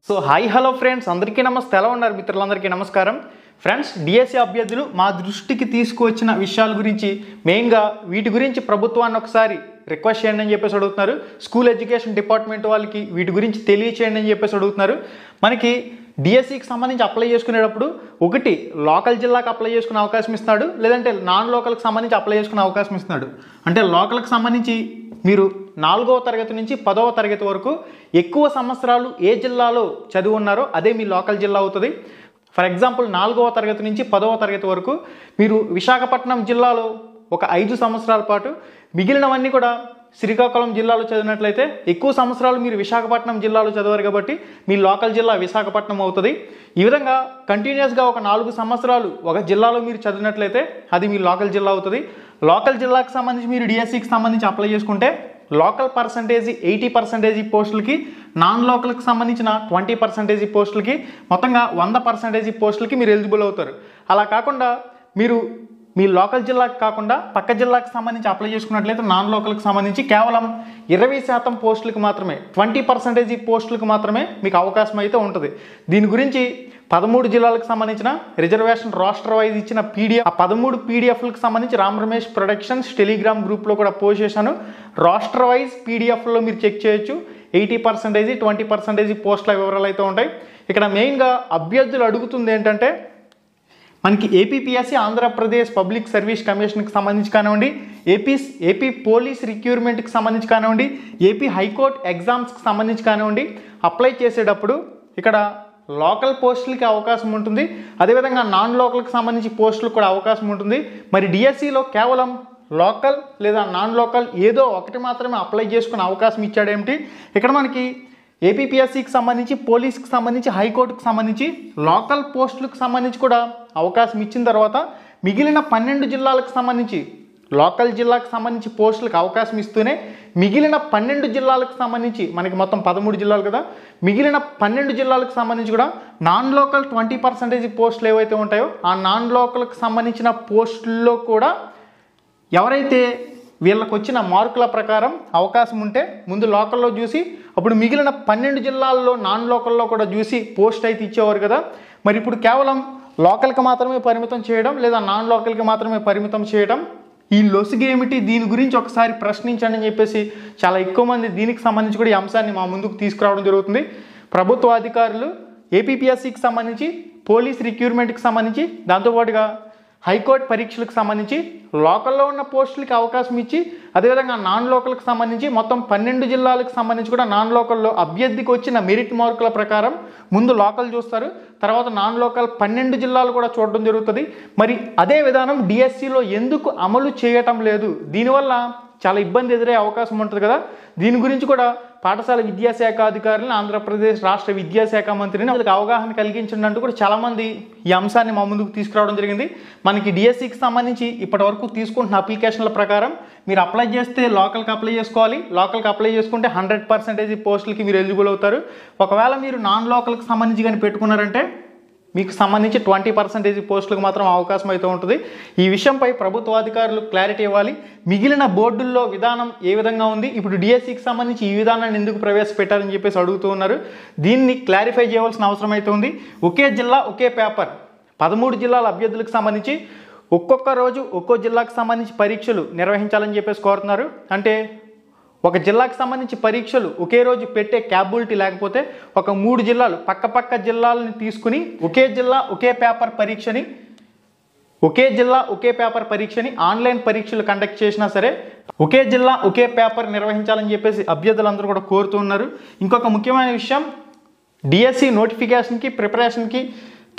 So hi hello friends, అందరికీ నమస్తే. ఎలా ఉన్నారు మిత్రులందరికీ నమస్కారం. ఫ్రెండ్స్, డిఎస్సి అభ్యర్థులు మా దృష్టికి తీసుకువచ్చిన విషయాల గురించి, మెయిన్గా వీటి గురించి ప్రభుత్వాన్ని ఒకసారి రిక్వెస్ట్ చేయండి అని చెప్పేసి అడుగుతున్నారు. స్కూల్ ఎడ్యుకేషన్ డిపార్ట్మెంట్ వాళ్ళకి వీటి గురించి తెలియచేయండి అని చెప్పేసి అడుగుతున్నారు. మనకి డిఎస్సికి సంబంధించి అప్లై చేసుకునేటప్పుడు ఒకటి లోకల్ జిల్లాకు అప్లై చేసుకునే అవకాశం ఇస్తున్నాడు, లేదంటే నాన్ లోకల్కి సంబంధించి అప్లై చేసుకునే అవకాశం ఇస్తున్నాడు. అంటే లోకల్కి సంబంధించి మీరు 4వ తరగతి నుంచి 10వ తరగతి వరకు ఎక్కువ సంవత్సరాలు ఏ జిల్లాలో చదివి ఉన్నారో అదే మీ లోకల్ జిల్లా అవుతుంది. ఫర్ ఎగ్జాంపుల్ 4వ తరగతి నుంచి 10వ తరగతి వరకు మీరు విశాఖపట్నం జిల్లాలో ఒక 5 సంవత్సరాల పాటు, మిగిలినవన్నీ కూడా శ్రీకాకుళం జిల్లాలో చదివినట్లయితే ఎక్కువ సంవత్సరాలు మీరు విశాఖపట్నం జిల్లాలో చదివారు కాబట్టి మీ లోకల్ జిల్లా విశాఖపట్నం అవుతుంది. ఈ విధంగా కంటిన్యూస్గా ఒక 4 సంవత్సరాలు ఒక జిల్లాలో మీరు చదివినట్లయితే అది మీ లోకల్ జిల్లా అవుతుంది. లోకల్ జిల్లాకు సంబంధించి మీరు డిఎస్సికి సంబంధించి అప్లై చేసుకుంటే లోకల్ పర్సంటేజ్ 80% పోస్టులకి, నాన్ లోకల్కి సంబంధించిన 20% పోస్టులకి, మొత్తంగా 100% పోస్టులకి మీరు ఎలిజిబుల్ అవుతారు. అలా కాకుండా మీరు మీ లోకల్ జిల్లాకు కాకుండా పక్క జిల్లాకు సంబంధించి అప్లై చేసుకున్నట్లయితే నాన్ లోకల్కి సంబంధించి కేవలం 20% పోస్టులకు మాత్రమే, 20% పోస్టులకు మాత్రమే మీకు అవకాశం అయితే ఉంటుంది. దీని గురించి 13 జిల్లాలకు సంబంధించిన రిజర్వేషన్ రాష్ట్ర వైజ్ ఇచ్చిన పీడిఎఫ్, ఆ 13 పీడిఎఫ్లకు సంబంధించి రామ్ రమేష్ ప్రొడక్షన్స్ టెలిగ్రామ్ గ్రూప్లో కూడా పోస్ట్ చేశాను. రాష్ట్ర వైజ్ పీడిఎఫ్లో మీరు చెక్ చేయొచ్చు. 80%, 20% పోస్టుల వివరాలు అయితే ఉంటాయి. ఇక్కడ మెయిన్గా అభ్యర్థులు అడుగుతుంది ఏంటంటే, మనకి ఏపీపీఎస్సీ ఆంధ్రప్రదేశ్ పబ్లిక్ సర్వీస్ కమిషన్కి సంబంధించి కానివ్వండి, ఏపీ పోలీస్ రిక్రూట్మెంట్కి సంబంధించి కానివ్వండి, ఏపీ హైకోర్టు ఎగ్జామ్స్కి సంబంధించి కానివ్వండి, అప్లై చేసేటప్పుడు ఇక్కడ లోకల్ పోస్టులకి అవకాశం ఉంటుంది, అదేవిధంగా నాన్ లోకల్కి సంబంధించి పోస్టులకు కూడా అవకాశం ఉంటుంది. మరి డిఎస్సిలో కేవలం లోకల్ లేదా నాన్ లోకల్ ఏదో ఒకటి మాత్రమే అప్లై చేసుకునే అవకాశం ఇచ్చాడేమిటి? ఇక్కడ మనకి ఏపీపీఎస్సీకి సంబంధించి, పోలీస్కి సంబంధించి, హైకోర్టుకి సంబంధించి లోకల్ పోస్టులకు సంబంధించి కూడా అవకాశం ఇచ్చిన తర్వాత మిగిలిన 12 జిల్లాలకు సంబంధించి లోకల్ జిల్లాకు సంబంధించి పోస్టులకు అవకాశం ఇస్తూనే మిగిలిన 12 జిల్లాలకు సంబంధించి, మనకి మొత్తం 13 జిల్లాలు కదా, మిగిలిన 12 జిల్లాలకు సంబంధించి కూడా నాన్ లోకల్ 20% పోస్టులు ఏవైతే ఉంటాయో ఆ నాన్ లోకల్కి సంబంధించిన పోస్టుల్లో కూడా ఎవరైతే వీళ్ళకి వచ్చిన మార్కుల ప్రకారం అవకాశం ఉంటే ముందు లోకల్లో చూసి అప్పుడు మిగిలిన 12 జిల్లాల్లో నాన్ లోకల్లో కూడా చూసి పోస్ట్ అయితే ఇచ్చేవారు కదా. మరి ఇప్పుడు కేవలం లోకల్కి మాత్రమే పరిమితం చేయడం, లేదా నాన్ లోకల్కి మాత్రమే పరిమితం చేయడం, ఈ లొసుగు ఏమిటి? దీని గురించి ఒకసారి ప్రశ్నించండి అని చెప్పేసి చాలా ఎక్కువ మంది దీనికి సంబంధించి కూడా ఈ అంశాన్ని మా ముందుకు తీసుకురావడం జరుగుతుంది. ప్రభుత్వ అధికారులు ఏపీపీఎస్సీకి సంబంధించి, పోలీస్ రిక్రూట్మెంట్కి సంబంధించి, దాంతోపాటుగా హైకోర్టు పరీక్షలకు సంబంధించి లోకల్లో ఉన్న పోస్టులకి అవకాశం ఇచ్చి, అదేవిధంగా నాన్ లోకల్కి సంబంధించి మొత్తం 12 జిల్లాలకు సంబంధించి కూడా నాన్ లోకల్లో అభ్యర్థికి వచ్చిన మెరిట్ మార్కుల ప్రకారం ముందు లోకల్ చూస్తారు, తర్వాత నాన్ లోకల్ 12 జిల్లాలు కూడా చూడడం జరుగుతుంది. మరి అదే విధానం డిఎస్సిలో ఎందుకు అమలు చేయటం లేదు? దీనివల్ల చాలా ఇబ్బంది ఎదురయ్యే అవకాశం ఉంటుంది కదా. దీని గురించి కూడా పాఠశాల విద్యాశాఖ అధికారులను, ఆంధ్రప్రదేశ్ రాష్ట్ర విద్యాశాఖ మంత్రిని వాళ్ళకి అవగాహన కలిగించండి అంటూ కూడా చాలామంది ఈ అంశాన్ని మా ముందుకు తీసుకురావడం జరిగింది. మనకి డిఎస్సికి సంబంధించి ఇప్పటి వరకు తీసుకుంటున్న అప్లికేషన్ల ప్రకారం మీరు అప్లై చేస్తే లోకల్కి అప్లై చేసుకోవాలి. లోకల్కి అప్లై చేసుకుంటే 100% పోస్టులకి మీరు ఎలిజిబుల్ అవుతారు. ఒకవేళ మీరు నాన్ లోకల్కి సంబంధించి కానీ పెట్టుకున్నారంటే మీకు సంబంధించి 20% పోస్టులకు మాత్రం అవకాశం అయితే ఉంటుంది. ఈ విషయంపై ప్రభుత్వ అధికారులు క్లారిటీ ఇవ్వాలి. మిగిలిన బోర్డుల్లో విధానం ఏ విధంగా ఉంది, ఇప్పుడు డిఎస్సికి సంబంధించి ఈ విధానాన్ని ఎందుకు ప్రవేశపెట్టారని చెప్పేసి అడుగుతూ ఉన్నారు. దీన్ని క్లారిఫై చేయవలసిన అవసరం అయితే ఉంది. ఒకే జిల్లా ఒకే పేపర్ 13 జిల్లాల అభ్యర్థులకు సంబంధించి ఒక్కొక్క రోజు ఒక్కో జిల్లాకు సంబంధించి పరీక్షలు నిర్వహించాలని చెప్పేసి కోరుతున్నారు. అంటే ఒక జిల్లాకు సంబంధించి పరీక్షలు ఒకే రోజు పెట్టే క్యాపబిలిటీ లేకపోతే ఒక 3 జిల్లాలు పక్క జిల్లాలని తీసుకుని ఒకే జిల్లా ఒకే పేపర్ పరీక్షని ఆన్లైన్ పరీక్షలు కండక్ట్ చేసినా సరే ఒకే జిల్లా ఒకే పేపర్ నిర్వహించాలని చెప్పేసి అభ్యర్థులందరూ కూడా కోరుతున్నారు. ఇంకొక ముఖ్యమైన విషయం, డిఎస్సి నోటిఫికేషన్కి ప్రిపరేషన్కి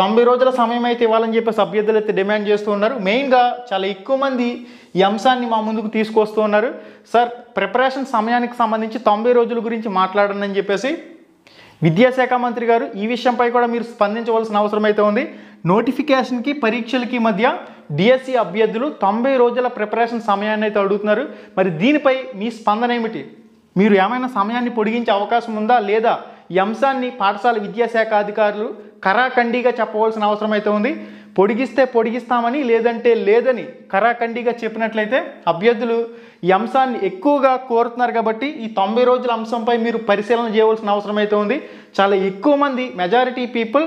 90 రోజుల సమయం అయితే ఇవ్వాలని చెప్పేసి అభ్యర్థులు అయితే డిమాండ్ చేస్తూ ఉన్నారు. మెయిన్గా చాలా ఎక్కువ మంది ఈ అంశాన్ని మా ముందుకు తీసుకొస్తూ ఉన్నారు. సార్, ప్రిపరేషన్ సమయానికి సంబంధించి 90 రోజుల గురించి మాట్లాడండి అని చెప్పేసి విద్యాశాఖ మంత్రి గారు ఈ విషయంపై కూడా మీరు స్పందించవలసిన అవసరం అయితే ఉంది. నోటిఫికేషన్కి పరీక్షలకి మధ్య డిఎస్సి అభ్యర్థులు 90 రోజుల ప్రిపరేషన్ సమయాన్ని అయితే అడుగుతున్నారు. మరి దీనిపై మీ స్పందన ఏమిటి? మీరు ఏమైనా సమయాన్ని పొడిగించే అవకాశం ఉందా లేదా? ఈ అంశాన్ని పాఠశాల విద్యాశాఖ అధికారులు కరాఖండిగా చెప్పవలసిన అవసరం అయితే ఉంది. పొడిగిస్తే పొడిగిస్తామని, లేదంటే లేదని కరాఖండిగా చెప్పినట్లయితే అభ్యర్థులు ఈ అంశాన్ని ఎక్కువగా కోరుతున్నారు కాబట్టి ఈ 90 రోజుల అంశంపై మీరు పరిశీలన చేయవలసిన అవసరం అయితే ఉంది. చాలా ఎక్కువ మంది మెజారిటీ పీపుల్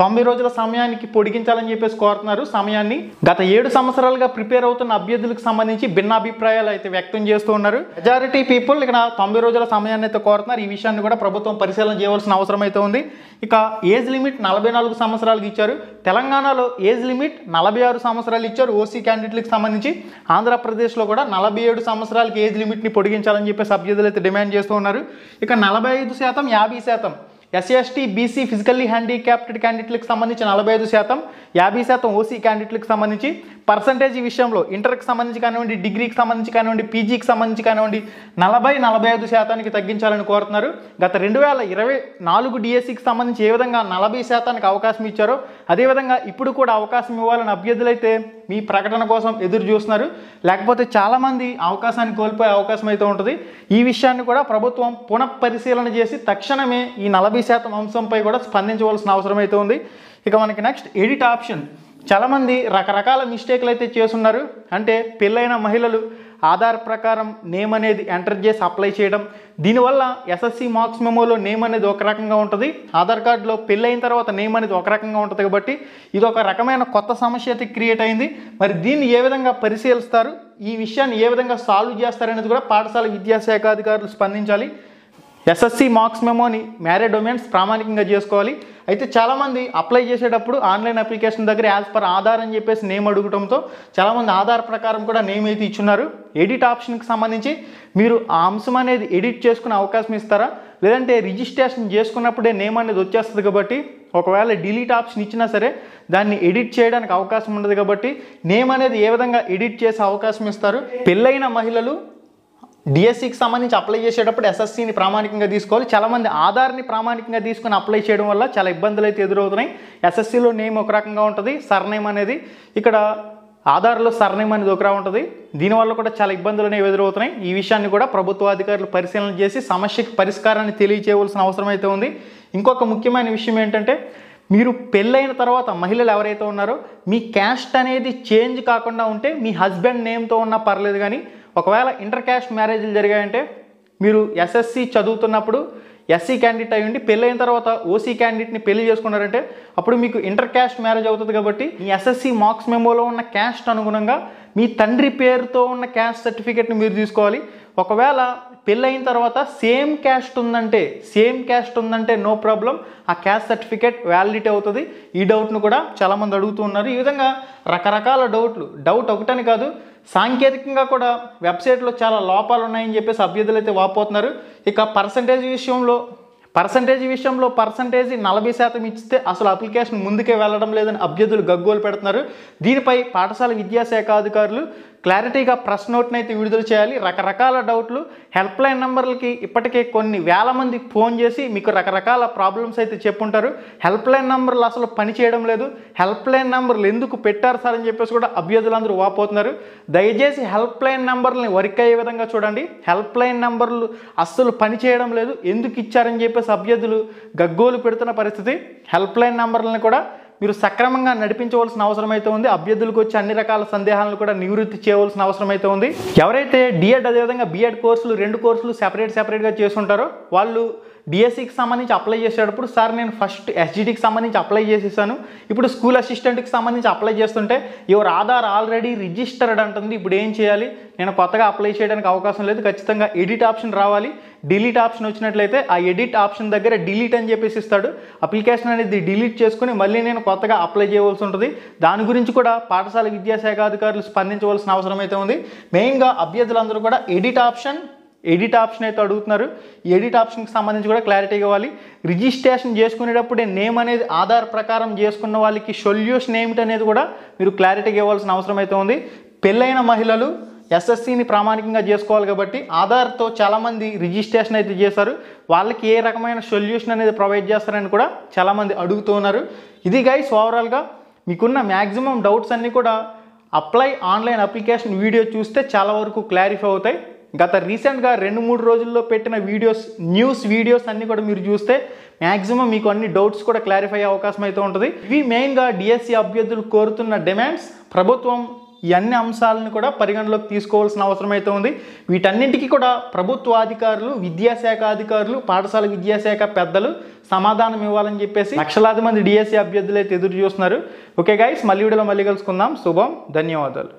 90 రోజుల సమయానికి పొడిగించాలని చెప్పేసి కోరుతున్నారు సమయాన్ని. గత 7 సంవత్సరాలుగా ప్రిపేర్ అవుతున్న అభ్యర్థులకు సంబంధించి భిన్నాభిప్రాయాలు అయితే వ్యక్తం చేస్తూ ఉన్నారు. మెజారిటీ పీపుల్ ఇక్కడ 90 రోజుల సమయాన్ని అయితే కోరుతున్నారు. ఈ విషయాన్ని కూడా ప్రభుత్వం పరిశీలన చేయవలసిన అవసరం అయితే ఉంది. ఇక ఏజ్ లిమిట్ 44 సంవత్సరాలకు ఇచ్చారు. తెలంగాణలో ఏజ్ లిమిట్ 46 సంవత్సరాలు ఇచ్చారు ఓసీ క్యాండిడేట్లకు సంబంధించి. ఆంధ్రప్రదేశ్లో కూడా 47 సంవత్సరాలకి ఏజ్ లిమిట్ని పొడిగించాలని చెప్పేసి అభ్యర్థులు అయితే డిమాండ్ చేస్తూ ఉన్నారు. ఇక 45%, 50%. SC ST BC physically handicapped క్యాండిడేట్లకు సంబంధించి 45%, 50% ఓసీ క్యాండిడేట్లకు సంబంధించి. పర్సంటేజ్ విషయంలో ఇంటర్కి సంబంధించి కానివ్వండి, డిగ్రీకి సంబంధించి కానివ్వండి, పీజీకి సంబంధించి కానివ్వండి 40-45% తగ్గించాలని కోరుతున్నారు. గత 2024 డిఎస్సికి సంబంధించి ఏ విధంగా 40% అవకాశం ఇచ్చారో అదేవిధంగా ఇప్పుడు కూడా అవకాశం ఇవ్వాలని అభ్యర్థులైతే మీ ప్రకటన కోసం ఎదురు చూస్తున్నారు. లేకపోతే చాలామంది అవకాశాన్ని కోల్పోయే అవకాశం అయితే ఉంటుంది. ఈ విషయాన్ని కూడా ప్రభుత్వం పునఃపరిశీలన చేసి తక్షణమే ఈ 40% అంశంపై కూడా స్పందించవలసిన అవసరం అయితే ఉంది. ఇక మనకి నెక్స్ట్ ఎడిట్ ఆప్షన్. చాలామంది రకరకాల మిస్టేక్లు అయితే చేస్తున్నారు. అంటే పెళ్ళైన మహిళలు ఆధార్ ప్రకారం నేమ్ అనేది ఎంటర్ చేసి అప్లై చేయడం, దీనివల్ల ఎస్ఎస్సి మార్క్స్ మెమోలో నేమ్ అనేది ఒక రకంగా ఉంటుంది, ఆధార్ కార్డులో పెళ్ళైన తర్వాత నేమ్ అనేది ఒక రకంగా ఉంటుంది. కాబట్టి ఇది ఒక రకమైన కొత్త సమస్య అయితే క్రియేట్ అయింది. మరి దీన్ని ఏ విధంగా పరిశీలిస్తారు, ఈ విషయాన్ని ఏ విధంగా సాల్వ్ చేస్తారనేది కూడా పాఠశాల విద్యాశాఖ అధికారులు స్పందించాలి. ఎస్ఎస్సి మార్క్స్ మెమోని మ్యారేడ్ డొమైన్స్ ప్రామాణికంగా చేసుకోవాలి. అయితే చాలామంది అప్లై చేసేటప్పుడు ఆన్లైన్ అప్లికేషన్ దగ్గర యాజ్ పర్ ఆధార్ అని చెప్పేసి నేమ్ అడగడంతో చాలామంది ఆధార్ ప్రకారం కూడా నేమ్ అయితే ఇచ్చున్నారు. ఎడిట్ ఆప్షన్కి సంబంధించి మీరు ఆ అంశం అనేది ఎడిట్ చేసుకునే అవకాశం ఇస్తారా, లేదంటే రిజిస్ట్రేషన్ చేసుకున్నప్పుడే నేమ్ అనేది వచ్చేస్తుంది కాబట్టి ఒకవేళ డిలీట్ ఆప్షన్ ఇచ్చినా సరే దాన్ని ఎడిట్ చేయడానికి అవకాశం ఉండదు. కాబట్టి నేమ్ అనేది ఏ విధంగా ఎడిట్ చేసే అవకాశం ఇస్తారు. పెళ్ళైన మహిళలు డిఎస్సికి సంబంధించి అప్లై చేసేటప్పుడు ఎస్ఎస్సిని ప్రామాణికంగా తీసుకోవాలి. చాలామంది ఆధార్ని ప్రామాణికంగా తీసుకొని అప్లై చేయడం వల్ల చాలా ఇబ్బందులు అయితే ఎదురవుతున్నాయి. ఎస్ఎస్సిలో నేమ్ ఒక రకంగా ఉంటుంది, సర్నేమ్ అనేది, ఇక్కడ ఆధార్లో సర్నేమ్ అనేది ఒకలా ఉంటుంది. దీనివల్ల కూడా చాలా ఇబ్బందులు అనేవి ఎదురవుతున్నాయి. ఈ విషయాన్ని కూడా ప్రభుత్వ అధికారులు పరిశీలన చేసి సమస్యకి పరిష్కారాన్ని తెలియజేయవలసిన అవసరం అయితే ఉంది. ఇంకొక ముఖ్యమైన విషయం ఏంటంటే, మీరు పెళ్ళైన తర్వాత మహిళలు ఎవరైతే ఉన్నారో మీ క్యాస్ట్ అనేది చేంజ్ కాకుండా ఉంటే మీ హస్బెండ్ నేమ్తో ఉన్నా పర్లేదు. కానీ ఒకవేళ ఇంటర్ క్యాస్ట్ మ్యారేజ్లు జరిగాయంటే మీరు ఎస్ఎస్సి చదువుతున్నప్పుడు ఎస్సీ క్యాండిడేట్ అయ్యండి, పెళ్ళైన తర్వాత ఓసీ క్యాండిడేట్ని పెళ్లి చేసుకున్నారంటే అప్పుడు మీకు ఇంటర్ క్యాస్ట్ మ్యారేజ్ అవుతుంది. కాబట్టి ఈ ఎస్ఎస్సి మార్క్స్ మెమోలో ఉన్న క్యాస్ట్ అనుగుణంగా మీ తండ్రి పేరుతో ఉన్న క్యాస్ట్ సర్టిఫికేట్ని మీరు తీసుకోవాలి. ఒకవేళ పెళ్ళైన తర్వాత సేమ్ క్యాస్ట్ ఉందంటే నో ప్రాబ్లం, ఆ క్యాస్ట్ సర్టిఫికేట్ వ్యాలిడిటీ అవుతుంది. ఈ డౌట్ను కూడా చాలామంది అడుగుతూ ఉన్నారు. ఈ విధంగా రకరకాల డౌట్ ఒకటని కాదు, సాంకేతికంగా కూడా వెబ్సైట్లో చాలా లోపాలు ఉన్నాయని చెప్పేసి అభ్యర్థులు అయితే వాపోతున్నారు. ఇక పర్సంటేజ్ విషయంలో 40% ఇస్తే అసలు అప్లికేషన్ ముందుకే వెళ్ళడం లేదని అభ్యర్థులు గగ్గోలు పెడుతున్నారు. దీనిపై పాఠశాల విద్యాశాఖ అధికారులు క్లారిటీగా ప్రెస్ నోట్ని అయితే విడుదల చేయాలి. రకరకాల డౌట్లు హెల్ప్ లైన్ నెంబర్లకి ఇప్పటికే కొన్ని వేల మంది ఫోన్ చేసి మీకు రకరకాల ప్రాబ్లమ్స్ అయితే చెప్పుంటారు. హెల్ప్ లైన్ నెంబర్లు అసలు పనిచేయడం లేదు, హెల్ప్ లైన్ నెంబర్లు ఎందుకు పెట్టారు సార్ అని చెప్పేసి కూడా అభ్యర్థులందరూ వాపోతున్నారు. దయచేసి హెల్ప్ లైన్ నెంబర్లని వర్క్ అయ్యే విధంగా చూడండి. హెల్ప్ లైన్ నెంబర్లు అస్సలు పనిచేయడం లేదు, ఎందుకు ఇచ్చారని చెప్పేసి అభ్యర్థులు గగ్గోలు పెడుతున్న పరిస్థితి. హెల్ప్ లైన్ నెంబర్లను కూడా మీరు సక్రమంగా నడిపించవలసిన అవసరం అయితే ఉంది. అభ్యర్థులకు వచ్చి అన్ని రకాల సందేహాలను కూడా నివృత్తి చేయవలసిన అవసరం అయితే ఉంది. ఎవరైతే డిఎడ్ అదేవిధంగా బిఎడ్ కోర్సులు 2 కోర్సులు సెపరేట్గా చేసుకుంటారో వాళ్ళు డిఎస్సికి సంబంధించి అప్లై చేసేటప్పుడు సార్ నేను ఫస్ట్ ఎస్జిటికి సంబంధించి అప్లై చేసేసాను, ఇప్పుడు స్కూల్ అసిస్టెంట్కి సంబంధించి అప్లై చేస్తుంటే యువర్ ఆధార్ ఆల్రెడీ రిజిస్టర్డ్ అంటుంది, ఇప్పుడు ఏం చేయాలి, నేను కొత్తగా అప్లై చేయడానికి అవకాశం లేదు, ఖచ్చితంగా ఎడిట్ ఆప్షన్ రావాలి. డిలీట్ ఆప్షన్ వచ్చినట్లయితే ఆ ఎడిట్ ఆప్షన్ దగ్గర డిలీట్ అని చెప్పేసి ఇస్తాడు. అప్లికేషన్ అనేది డిలీట్ చేసుకుని మళ్ళీ నేను కొత్తగా అప్లై చేయవలసి ఉంటుంది. దాని గురించి కూడా పాఠశాల విద్యాశాఖ అధికారులు స్పందించవలసిన అవసరం అయితే ఉంది. మెయిన్గా అభ్యర్థులందరూ కూడా ఎడిట్ ఆప్షన్ అయితే అడుగుతున్నారు. ఈ ఎడిట్ ఆప్షన్కి సంబంధించి కూడా క్లారిటీ ఇవ్వాలి. రిజిస్ట్రేషన్ చేసుకునేటప్పుడే నేమ్ అనేది ఆధార్ ప్రకారం చేసుకున్న వాళ్ళకి సొల్యూషన్ ఏమిటి అనేది కూడా మీరు క్లారిటీగా ఇవ్వాల్సిన అవసరం అయితే ఉంది. పెళ్ళైన మహిళలు ఎస్ఎస్సిని ప్రామాణికంగా చేసుకోవాలి కాబట్టి ఆధార్తో చాలామంది రిజిస్ట్రేషన్ అయితే చేశారు, వాళ్ళకి ఏ రకమైన సొల్యూషన్ అనేది ప్రొవైడ్ చేస్తారని కూడా చాలామంది అడుగుతూ ఉన్నారు. ఇది గైస్ ఓవరాల్గా మీకున్న మ్యాక్సిమం డౌట్స్ అన్నీ కూడా అప్లై ఆన్లైన్ అప్లికేషన్ వీడియో చూస్తే చాలా వరకు క్లారిఫై అవుతాయి. గత రీసెంట్గా 2-3 రోజుల్లో పెట్టిన న్యూస్ వీడియోస్ అన్నీ కూడా మీరు చూస్తే మ్యాక్సిమం మీకు అన్ని డౌట్స్ కూడా క్లారిఫై అయ్యే అవకాశం అయితే ఉంటుంది. ఇవి మెయిన్గా డిఎస్సి అభ్యర్థులు కోరుతున్న డిమాండ్స్. ప్రభుత్వం ఈ అన్ని అంశాలను కూడా పరిగణలోకి తీసుకోవాల్సిన అవసరం అయితే ఉంది. వీటన్నింటికీ కూడా ప్రభుత్వ అధికారులు, విద్యాశాఖ అధికారులు, పాఠశాల విద్యాశాఖ పెద్దలు సమాధానం ఇవ్వాలని చెప్పేసి లక్షలాది మంది డిఎస్సి అభ్యర్థులు అయితే ఎదురు చూస్తున్నారు. ఓకే గైస్, మళ్ళీ వీడియోలో మళ్ళీ కలుసుకుందాం. శుభం, ధన్యవాదాలు.